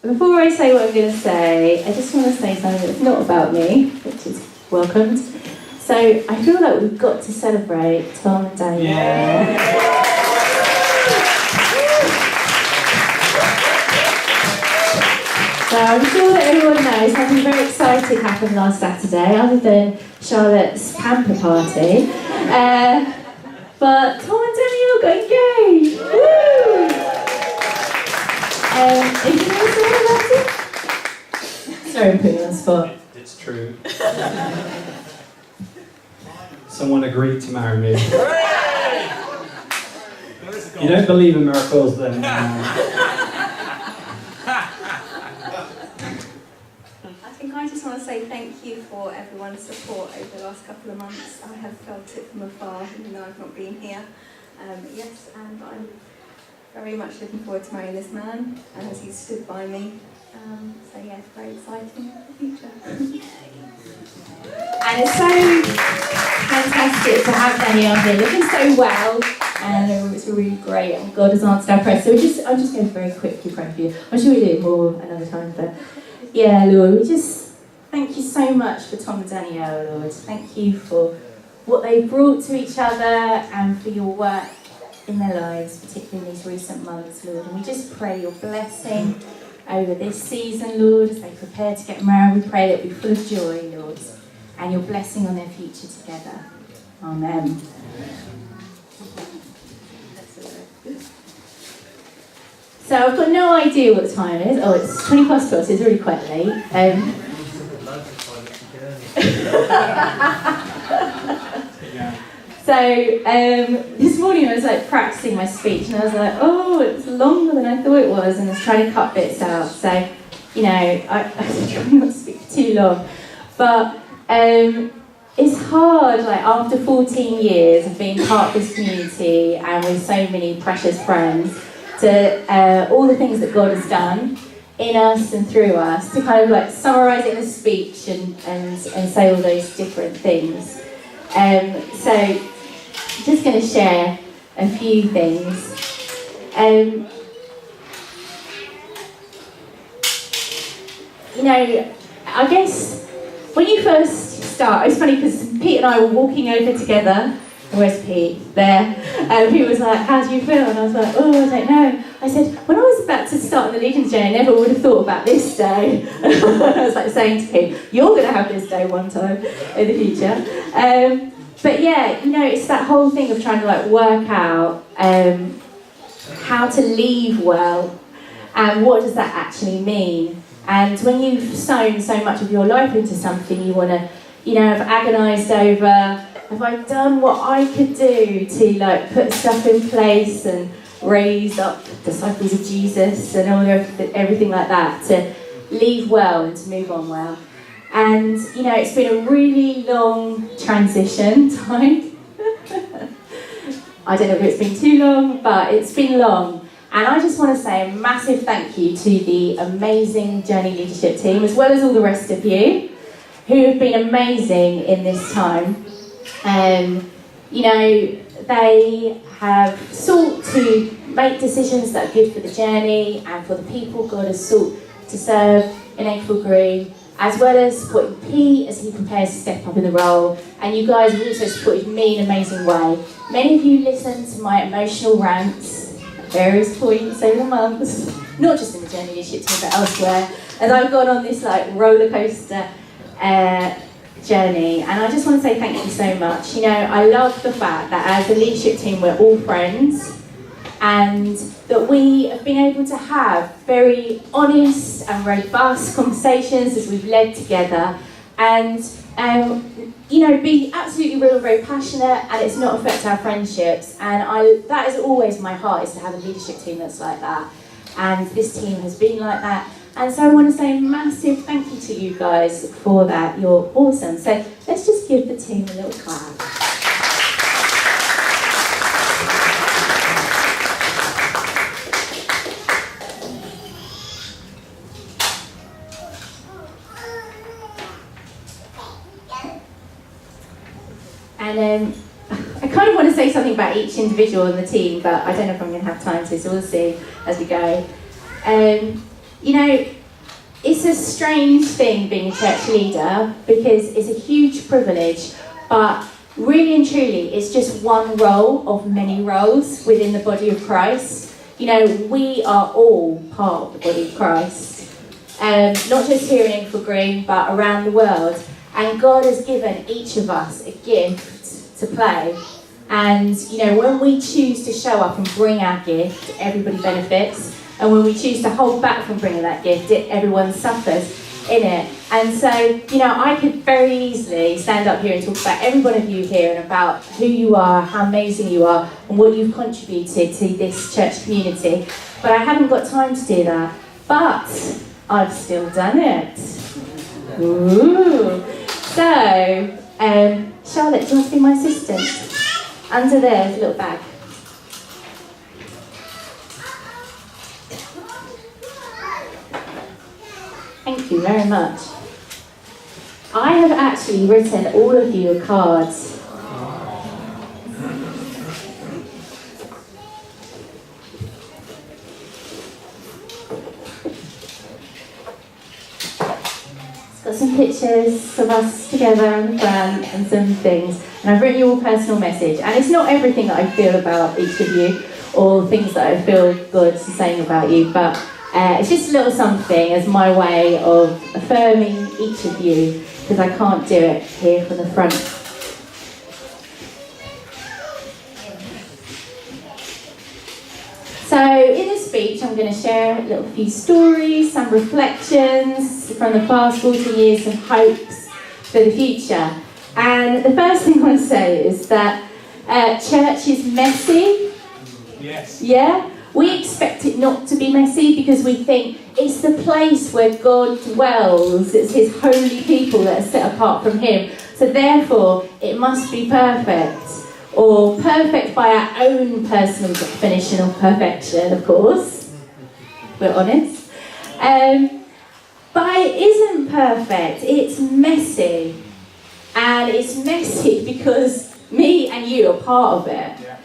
Before I say what I'm going to say, I just want to say something that's not about me, which is welcomed. So I feel like we've got to celebrate Tom and Daniel. Yeah. So I'm sure that everyone knows something very exciting happened last Saturday, other than Charlotte's pamper party. But Tom and Daniel got engaged! Woo! Is you going to say about it? Sorry, I'm putting you on the spot. It's true. Someone agreed to marry me. You don't believe in miracles, then. I just want to say thank you for everyone's support over the last couple of months. I have felt it from afar, even though I've not been here. Yes, and I'm very much looking forward to marrying this man, and as he's stood by me. So yeah, it's very exciting for the future. And it's so fantastic to have Daniel here, looking so well, and it's really great, and God has answered our prayers. So I'm just going to very quickly pray for you. I'm sure we do it more another time, but yeah, Lord, we just thank you so much for Tom and Danielle, Lord. Thank you for what they brought to each other and for your work in their lives, particularly in these recent months, Lord. And we just pray your blessing over this season, Lord, as they prepare to get married. We pray that we be full of joy, Lord, and your blessing on their future together. Amen. So I've got no idea what the time is. Oh, it's 12:20, so it's really quite late. So this morning I was like practicing my speech, and I was like, oh, it's longer than I thought it was, and I was trying to cut bits out. So, you know, I try not to speak for too long, but it's hard, like after 14 years of being part of this community and with so many precious friends, to all the things that God has done in us and through us, to kind of like summarise it in a speech and say all those different things. So just going to share a few things. You know, I guess when you first start, it's funny because Pete and I were walking over together. Where's Pete? There. He was like, how do you feel? And I was like, oh, I don't know. I said, when I was about to start on the Legion's journey, I never would have thought about this day. I was like saying to Pete, you're going to have this day one time in the future. But yeah, you know, it's that whole thing of trying to like work out how to leave well, and what does that actually mean? And when you've sown so much of your life into something, you want to, you know, have agonised over, have I done what I could do to like put stuff in place and raise up disciples of Jesus and all everything like that, to leave well and to move on well. And, you know, it's been a really long transition time. I don't know if it's been too long, but it's been long. And I just want to say a massive thank you to the amazing Journey leadership team, as well as all the rest of you, who have been amazing in this time. You know, they have sought to make decisions that are good for the journey and for the people God has sought to serve in April Green, as well as supporting Pete as he prepares to step up in the role. And you guys have also supported me in an amazing way. Many of you listened to my emotional rants at various points over the months, not just in the Journey leadership team but elsewhere, as I've gone on this like roller coaster journey. And I just want to say thank you so much. You know, I love the fact that as a leadership team we're all friends, and that we have been able to have very honest and robust conversations as we've led together, and you know, be absolutely real, very passionate, and it's not affect our friendships. And that is always my heart, is to have a leadership team that's like that, and this team has been like that. And so I want to say a massive thank you to you guys for that. You're awesome. So let's just give the team a little clap. And I kind of want to say something about each individual in the team, but I don't know if I'm going to have time to, so we'll see as we go. you know, it's a strange thing being a church leader because it's a huge privilege, but really and truly it's just one role of many roles within the body of Christ. You know, we are all part of the body of Christ, not just here in Inglewood Green, but around the world. And God has given each of us a gift to play. And, you know, when we choose to show up and bring our gift, everybody benefits. And when we choose to hold back from bringing that gift, everyone suffers in it. And so, you know, I could very easily stand up here and talk about every one of you here and about who you are, how amazing you are, and what you've contributed to this church community. But I haven't got time to do that. But I've still done it. Ooh. So, Charlotte, do you want to be my assistant? Under there's a little bag. Thank you very much. I have actually written all of you a card. It's got some pictures of us together on the front and some things. And I've written you a personal message. And it's not everything that I feel about each of you or things that I feel God's saying about you, but it's just a little something as my way of affirming each of you, because I can't do it here from the front. So in this speech I'm going to share a little few stories, some reflections from the past 40 years, some hopes for the future. And the first thing I want to say is that church is messy. Yes. Yeah? We expect it not to be messy because we think it's the place where God dwells. It's his holy people that are set apart from him. So therefore, it must be perfect. Or perfect by our own personal definition of perfection, of course. We're honest. But it isn't perfect. It's messy. And it's messy because me and you are part of it. Yeah.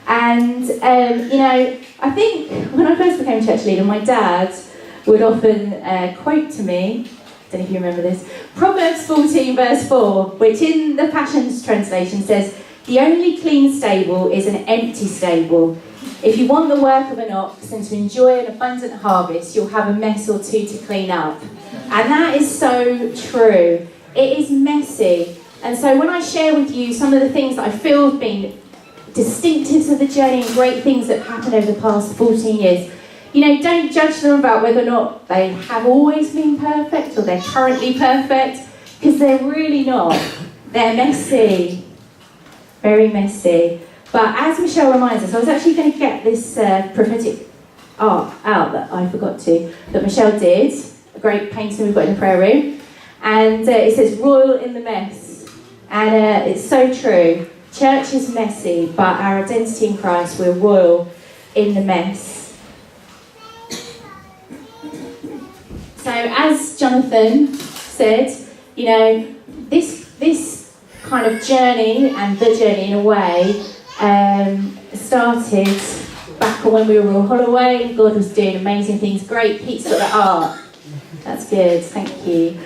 And, you know, I think when I first became church leader, my dad would often quote to me, I don't know if you remember this, Proverbs 14 verse 4, which in the Passions translation says, "The only clean stable is an empty stable. If you want the work of an ox and to enjoy an abundant harvest, you'll have a mess or two to clean up." And that is so true. It is messy. And so when I share with you some of the things that I feel have been distinctives of the journey and great things that have happened over the past 14 years, you know, don't judge them about whether or not they have always been perfect or they're currently perfect, because they're really not. They're messy. Very messy. But as Michelle reminds us, I was actually going to get this prophetic art out that I forgot to, that Michelle did, a great painting we've got in the prayer room. And it says, "Royal in the mess." And it's so true. Church is messy, but our identity in Christ, we're royal in the mess. So as Jonathan said, you know, this kind of journey, and the journey in a way, started back when we were all Holloway. God was doing amazing things. Great, Pete's got the art. That's good, thank you.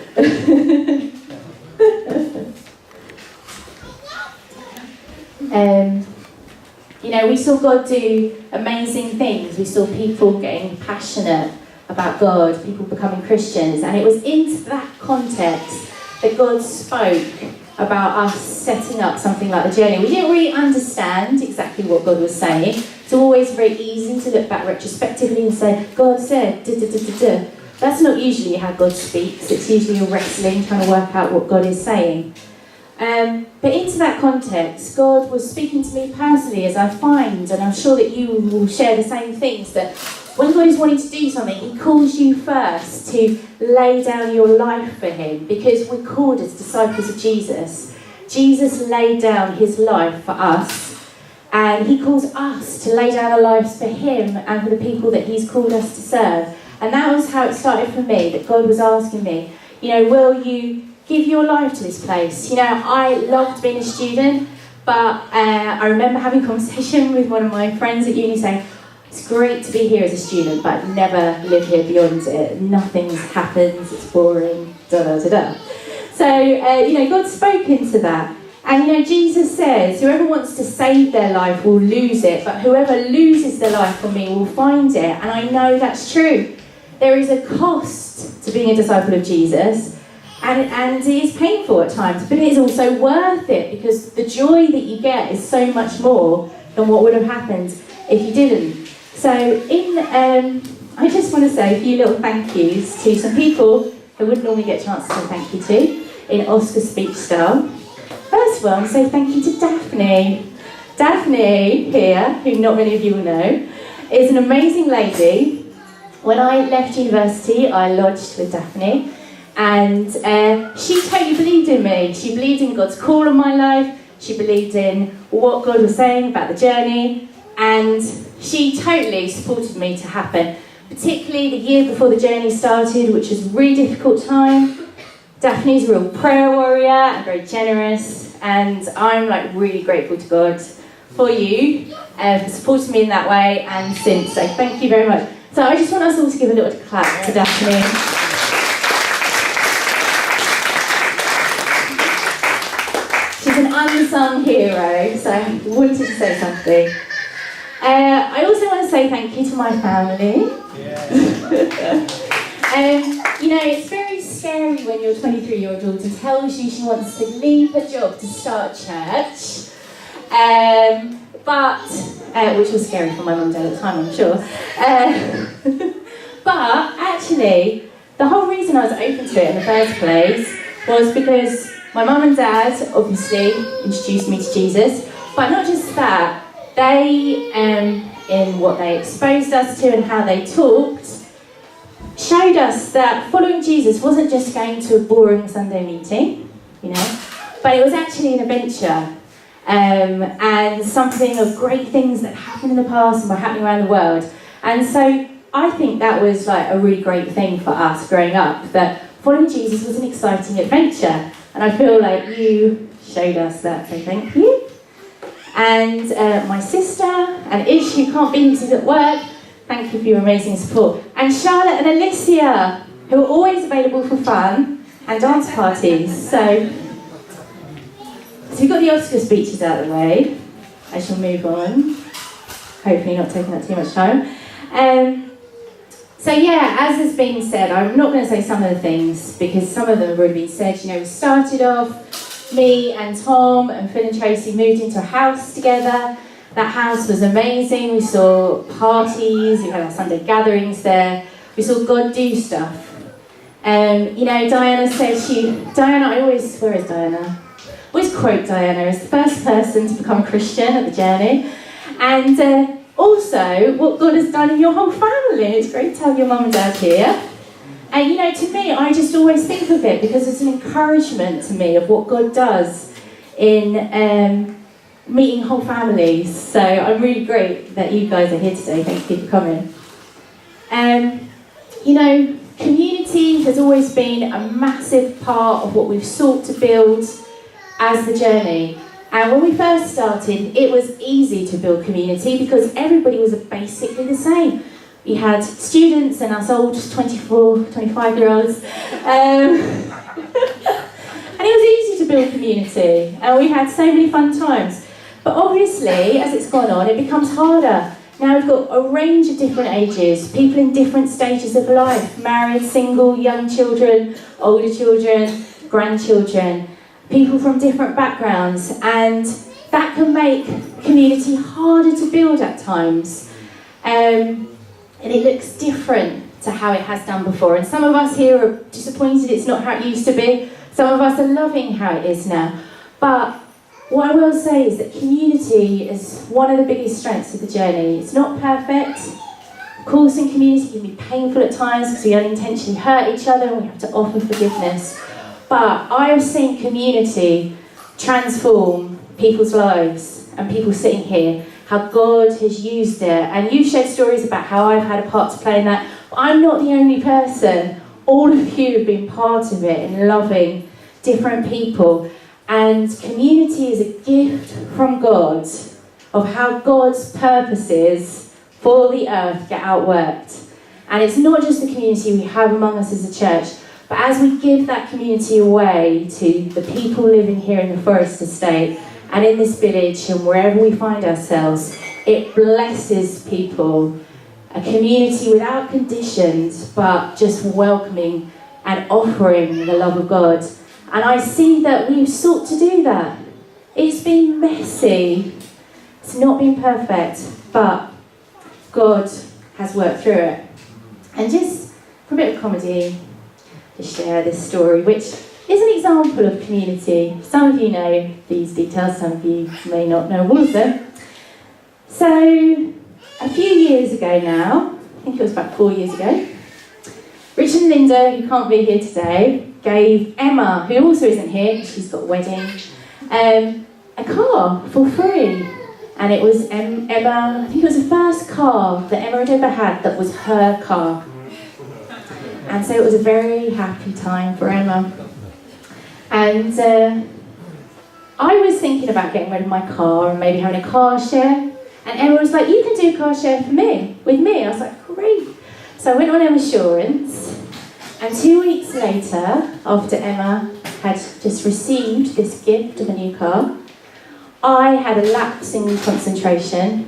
You know, we saw God do amazing things. We saw people getting passionate about God, people becoming Christians, and it was into that context that God spoke about us setting up something like the journey. We didn't really understand exactly what God was saying. It's always very easy to look back retrospectively and say, God said, da da da da da. That's not usually how God speaks. It's usually a wrestling, trying to work out what God is saying. But into that context, God was speaking to me personally, as I find, and I'm sure that you will share the same things, that when God is wanting to do something, he calls you first to lay down your life for him, because we're called as disciples of Jesus. Jesus laid down his life for us, and he calls us to lay down our lives for him and for the people that he's called us to serve. And that was how it started for me, that God was asking me, you know, will you give your life to this place? You know, I loved being a student, but I remember having a conversation with one of my friends at uni saying, It's great to be here as a student, but I'd never live here beyond it. Nothing happens, it's boring, da-da-da-da. So, God's spoken to that. And, Jesus says, whoever wants to save their life will lose it, but whoever loses their life for me will find it. And I know that's true. There is a cost to being a disciple of Jesus, and it is painful at times, but it is also worth it, because the joy that you get is so much more than what would have happened if you didn't. So I just want to say a few little thank yous to some people who wouldn't normally get a chance to say thank you to in Oscar speech style. First of all, I want to say thank you to Daphne. Daphne here, who not many of you will know, is an amazing lady. When I left university, I lodged with Daphne, and she totally believed in me. She believed in God's call on my life. She believed in what God was saying about the journey, and she totally supported me to happen, particularly the year before the journey started, which was a really difficult time. Daphne's a real prayer warrior and very generous, and I'm really grateful to God for you for supporting me in that way and since. So thank you very much. So I just want us all to give a little clap to Daphne. She's an unsung hero, so I wanted to say something. I also want to say thank you to my family. It's very scary when your 23-year-old daughter tells you she wants to leave her job to start church. Which was scary for my mum and dad at the time, I'm sure. But actually, the whole reason I was open to it in the first place was because my mum and dad obviously introduced me to Jesus, but not just that, they, in what they exposed us to and how they talked, showed us that following Jesus wasn't just going to a boring Sunday meeting, but it was actually an adventure. And something of great things that happened in the past and were happening around the world. And so I think that was a really great thing for us growing up, that following Jesus was an exciting adventure. And I feel like you showed us that, so thank you. And my sister and Ish, who can't be because he's at work, thank you for your amazing support. And Charlotte and Alicia, who are always available for fun and dance parties. So we've got the Oscar speeches out of the way. I shall move on. Hopefully not taking up too much time. As has been said, I'm not going to say some of the things because some of them have already been said. We started off, me and Tom and Phil and Tracy moved into a house together. That house was amazing. We saw parties, we had our Sunday gatherings there. We saw God do stuff. Diana said where is Diana? I always quote Diana as the first person to become a Christian at the journey. And also, what God has done in your whole family. It's great to have your mum and dad here. And to me, I just always think of it because it's an encouragement to me of what God does in meeting whole families. So I'm really great that you guys are here today. Thank you for coming. Community has always been a massive part of what we've sought to build as the journey. And when we first started, it was easy to build community because everybody was basically the same. We had students and us old 24, 25-year-olds. And it was easy to build community. And we had so many fun times. But obviously, as it's gone on, it becomes harder. Now we've got a range of different ages, people in different stages of life, married, single, young children, older children, grandchildren. People from different backgrounds, and that can make community harder to build at times. And it looks different to how it has done before. And some of us here are disappointed it's not how it used to be. Some of us are loving how it is now. But what I will say is that community is one of the biggest strengths of the journey. It's not perfect. Of course, in community it can be painful at times because we unintentionally hurt each other and we have to offer forgiveness. But I have seen community transform people's lives and people sitting here, how God has used it. And you've shared stories about how I've had a part to play in that. But I'm not the only person. All of you have been part of it in loving different people. And community is a gift from God of how God's purposes for the earth get outworked. And it's not just the community we have among us as a church, but as we give that community away to the people living here in the Forest Estate and in this village and wherever we find ourselves, it blesses people. A community without conditions, but just welcoming and offering the love of God. And I see that we've sought to do that. It's been messy. It's not been perfect, but God has worked through it. And just for a bit of comedy, to share this story, which is an example of community. Some of you know these details, some of you may not know all of them. So, a few years ago now, I think it was about 4 years ago, Rich and Linda, who can't be here today, gave Emma, who also isn't here, she's got a wedding, a car for free. And it was Emma, I think it was the first car that Emma had ever had that was her car. And so it was a very happy time for Emma. And I was thinking about getting rid of my car and maybe having a car share. And Emma was like, you can do car share with me. I was like, great. So I went on Emma Assurance. And 2 weeks later, after Emma had just received this gift of a new car, I had a lapse in concentration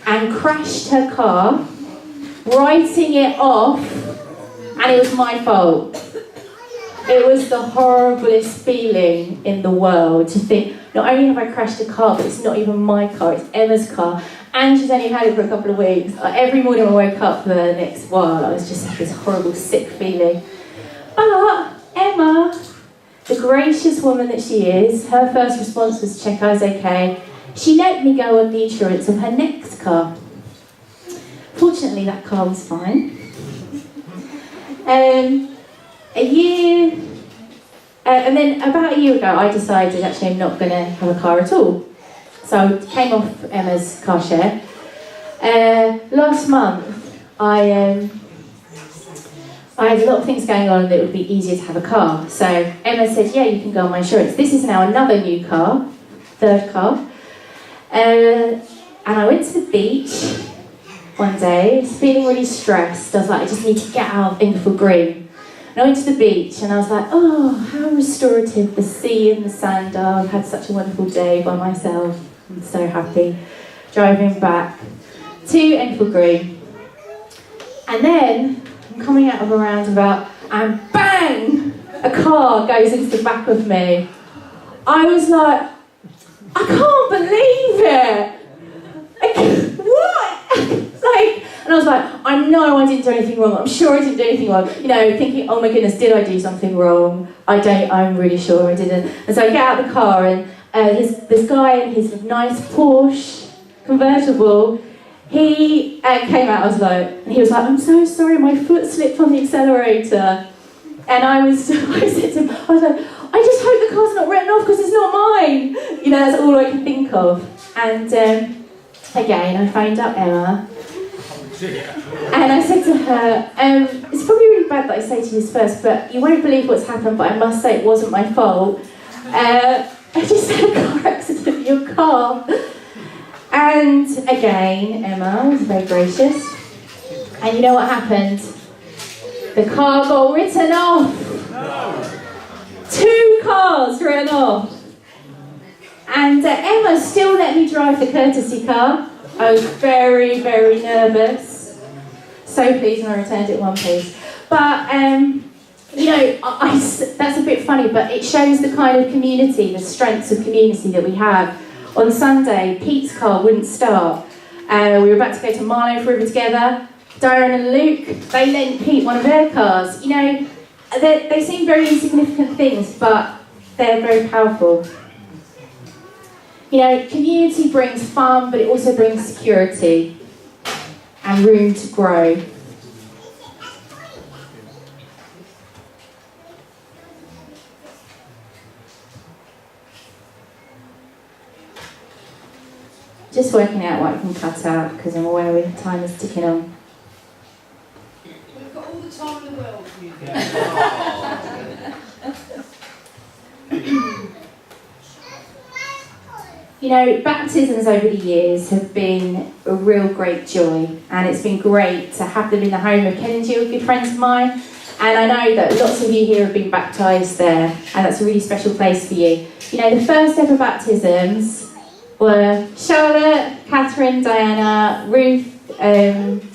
and crashed her car, writing it off, and it was my fault. It was the horriblest feeling in the world to think, not only have I crashed a car, but it's not even my car, it's Emma's car, and she's only had it for a couple of weeks. Every morning I woke up for the next while, I was just had this horrible sick feeling. But Emma, the gracious woman that she is, her first response was to check I was okay. She let me go on the insurance of her next car. Fortunately, that car was fine. And then about a year ago, I decided actually I'm not going to have a car at all. So I came off Emma's car share. Last month, I had a lot of things going on that it would be easier to have a car. So Emma said, yeah, you can go on my insurance. This is now another new car, third car. And I went to the beach one day, feeling really stressed. I was like, I just need to get out of Ingerfield Green. And I went to the beach and I was like, oh, how restorative the sea and the sand are. I've had such a wonderful day by myself. I'm so happy. Driving back to Enfield Green. And then I'm coming out of a roundabout and bang! A car goes into the back of me. I was like, I can't believe it! What? And I was like, I know I didn't do anything wrong. I'm sure I didn't do anything wrong. You know, thinking, oh my goodness, did I do something wrong? I'm really sure I didn't. And so I get out of the car and this guy in his nice Porsche convertible, he came out, and he was like, I'm so sorry, my foot slipped on the accelerator. And I said to him, I was like, I just hope the car's not written off because it's not mine. You know, that's all I can think of. And again, I phoned up Emma. And I said to her, it's probably really bad that I say to you this first, but you won't believe what's happened, but I must say it wasn't my fault. I just had a car accident with your car. And again, Emma was very gracious. And you know what happened? The car got written off. No. 2 cars written off. And Emma still let me drive the courtesy car. I was very, very nervous. So pleased when I returned it one piece. But, you know, that's a bit funny, but it shows the kind of community, the strengths of community that we have. On Sunday, Pete's car wouldn't start. We were about to go to Marlow for River together. Diane and Luke, they lent Pete one of their cars. You know, they seem very insignificant things, but they're very powerful. You know, community brings fun, but it also brings security and room to grow. Just working out what I can cut out because I'm aware the time is ticking on. We've got all the time in the world for you. You know, baptisms over the years have been a real great joy, and it's been great to have them in the home of Ken and Jill, good friends of mine. And I know that lots of you here have been baptised there, and that's a really special place for you. You know, the first ever baptisms were Charlotte, Catherine, Diana, Ruth,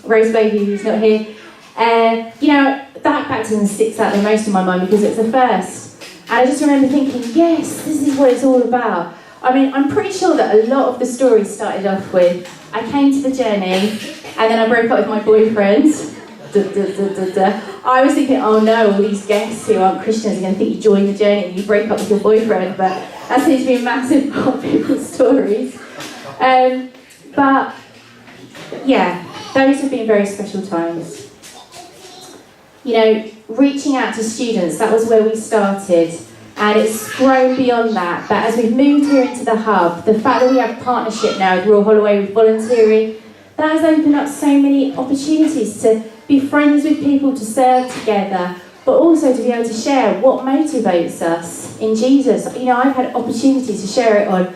Rose Baby, who's not here. You know, that baptism sticks out the most in my mind because it's the first. And I just remember thinking, yes, this is what it's all about. I mean, I'm pretty sure that a lot of the story started off with, I came to the journey, and then I broke up with my boyfriend. I was thinking, oh no, all these guests who aren't Christians are going to think you joined the journey and you break up with your boyfriend, but that seems to be a massive part of people's stories. But yeah, those have been very special times. You know, reaching out to students, that was where we started, and it's grown beyond that. But as we've moved here into the hub, the fact that we have a partnership now with Royal Holloway with volunteering, that has opened up so many opportunities to be friends with people, to serve together, but also to be able to share what motivates us in Jesus. You know, I've had opportunities to share it on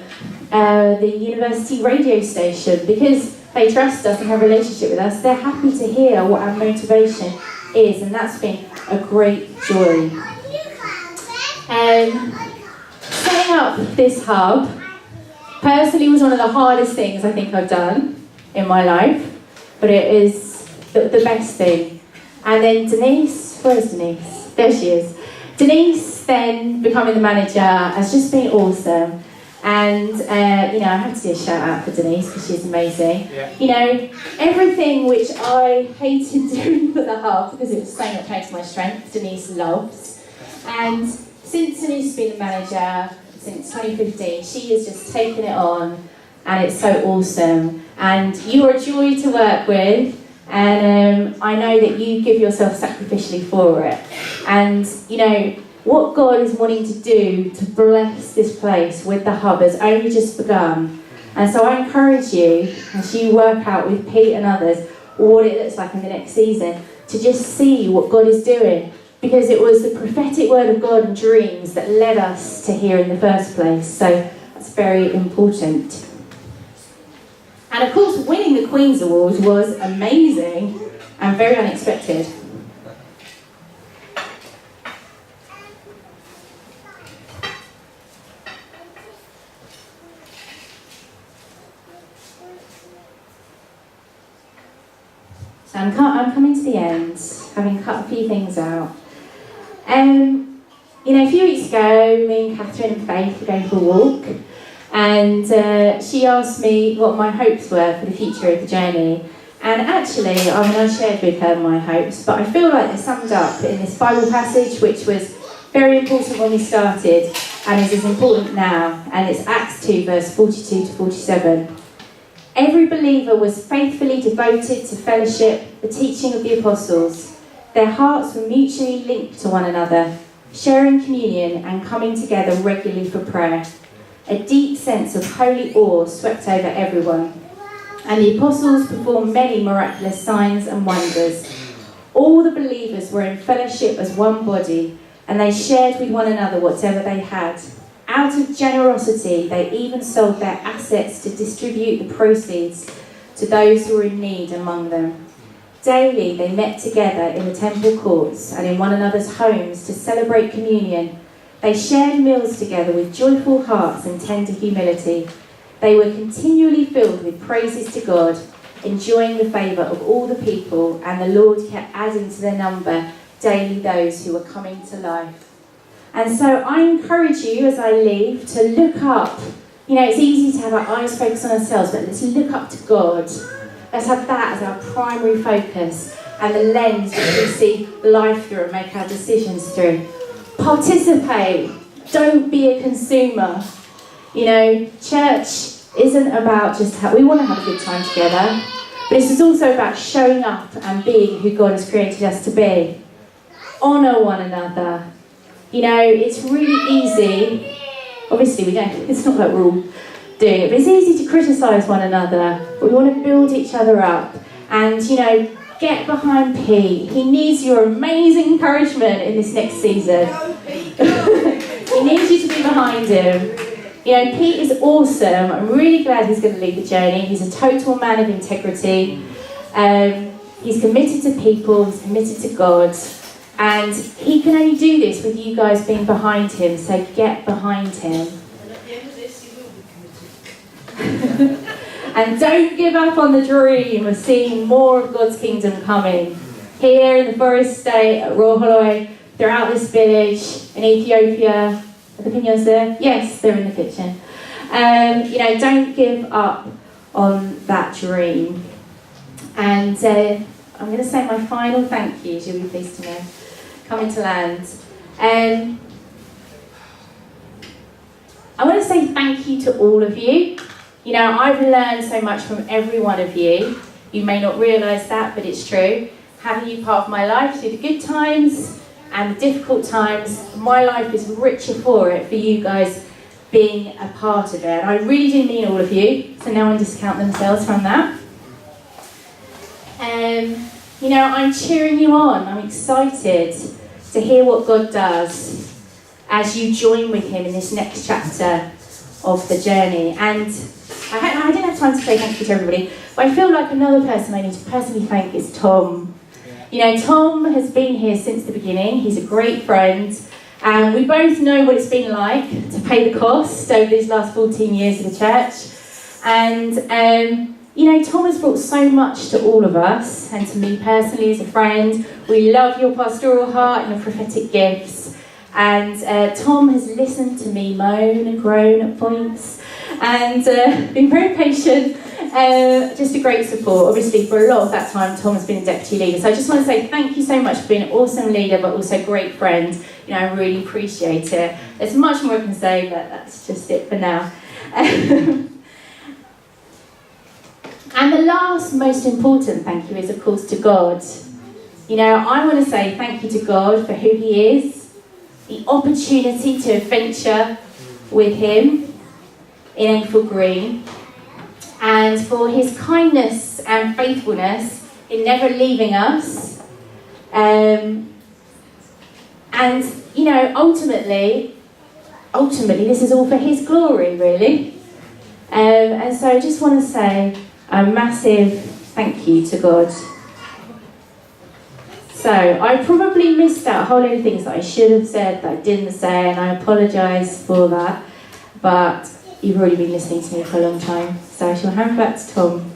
the university radio station because they trust us and have a relationship with us. They're happy to hear what our motivation is, and that's been a great joy. Setting up this hub personally was one of the hardest things I think I've done in my life, but it is the best thing. And then Denise, where's Denise? There she is. Denise then becoming the manager has just been awesome. And, you know, I have to do a shout out for Denise because she's amazing. Yeah. You know, everything which I hated doing for the hub because it was so not playing to my strength, Denise loves. And since Denise has been the manager, since 2015, she has just taken it on, and it's so awesome. And you are a joy to work with. And I know that you give yourself sacrificially for it. And, you know, what God is wanting to do to bless this place with the hub has only just begun. And so I encourage you, as you work out with Pete and others, what it looks like in the next season, to just see what God is doing. Because it was the prophetic word of God and dreams that led us to here in the first place. So that's very important. And of course, winning the Queen's Award was amazing and very unexpected. So I'm coming to the end, having cut a few things out. You know, a few weeks ago, me and Catherine and Faith were going for a walk. And she asked me what my hopes were for the future of the journey. And actually, I shared with her my hopes, but I feel like they're summed up in this Bible passage, which was very important when we started, and is as important now. And it's Acts 2, verse 42 to 47. Every believer was faithfully devoted to fellowship, the teaching of the apostles. Their hearts were mutually linked to one another, sharing communion and coming together regularly for prayer. A deep sense of holy awe swept over everyone, and the apostles performed many miraculous signs and wonders. All the believers were in fellowship as one body, and they shared with one another whatever they had. Out of generosity, they even sold their assets to distribute the proceeds to those who were in need among them. Daily, they met together in the temple courts and in one another's homes to celebrate communion. They shared meals together with joyful hearts and tender humility. They were continually filled with praises to God, enjoying the favour of all the people, and the Lord kept adding to their number daily those who were coming to life. And so I encourage you as I leave to look up. You know, it's easy to have our eyes focused on ourselves, but let's look up to God. Let's have that as our primary focus and the lens which we see life through and make our decisions through. Participate. Don't be a consumer. You know, church isn't about just we want to have a good time together, but this is also about showing up and being who God has created us to be. Honour one another. You know, it's really easy. Obviously, it's not like we're all doing it, but it's easy to criticise one another. But we want to build each other up. And, you know, get behind Pete. He needs your amazing encouragement in this next season. He needs you to be behind him. You know, Pete is awesome. I'm really glad he's going to lead the journey. He's a total man of integrity. He's committed to people, he's committed to God. And he can only do this with you guys being behind him, so get behind him. And at the end of this, he will be committed. And don't give up on the dream of seeing more of God's kingdom coming. Here in the Forest State, at Roholoi, throughout this village, in Ethiopia. Are the pinyons there? Yes, they're in the kitchen. You know, don't give up on that dream. And I'm going to say my final thank yous, you'll be pleased to know, coming to land. I want to say thank you to all of you. You know, I've learned so much from every one of you. You may not realise that, but it's true. Having you part of my life through the good times and the difficult times, my life is richer for it, for you guys being a part of it. And I really do mean all of you, so no one discount themselves from that. You know, I'm cheering you on. I'm excited to hear what God does as you join with him in this next chapter of the journey. And I didn't have time to say thank you to everybody, but I feel like another person I need to personally thank is Tom. You know, Tom has been here since the beginning. He's a great friend. And we both know what it's been like to pay the cost over these last 14 years of the church. And, you know, Tom has brought so much to all of us, and to me personally as a friend. We love your pastoral heart and your prophetic gifts. And Tom has listened to me moan and groan at points, and been very patient. Just a great support. Obviously, for a lot of that time, Tom has been a deputy leader. So I just want to say thank you so much for being an awesome leader, but also a great friend. You know, I really appreciate it. There's much more I can say, but that's just it for now. And the last most important thank you is, of course, to God. You know, I want to say thank you to God for who he is, the opportunity to adventure with him in April Green, and for his kindness and faithfulness in never leaving us. And, you know, ultimately, this is all for his glory, really. And so I just want to say a massive thank you to God. So I probably missed out a whole load of things that I should have said that I didn't say, and I apologise for that. But you've already been listening to me for a long time, so I shall hand back to Tom.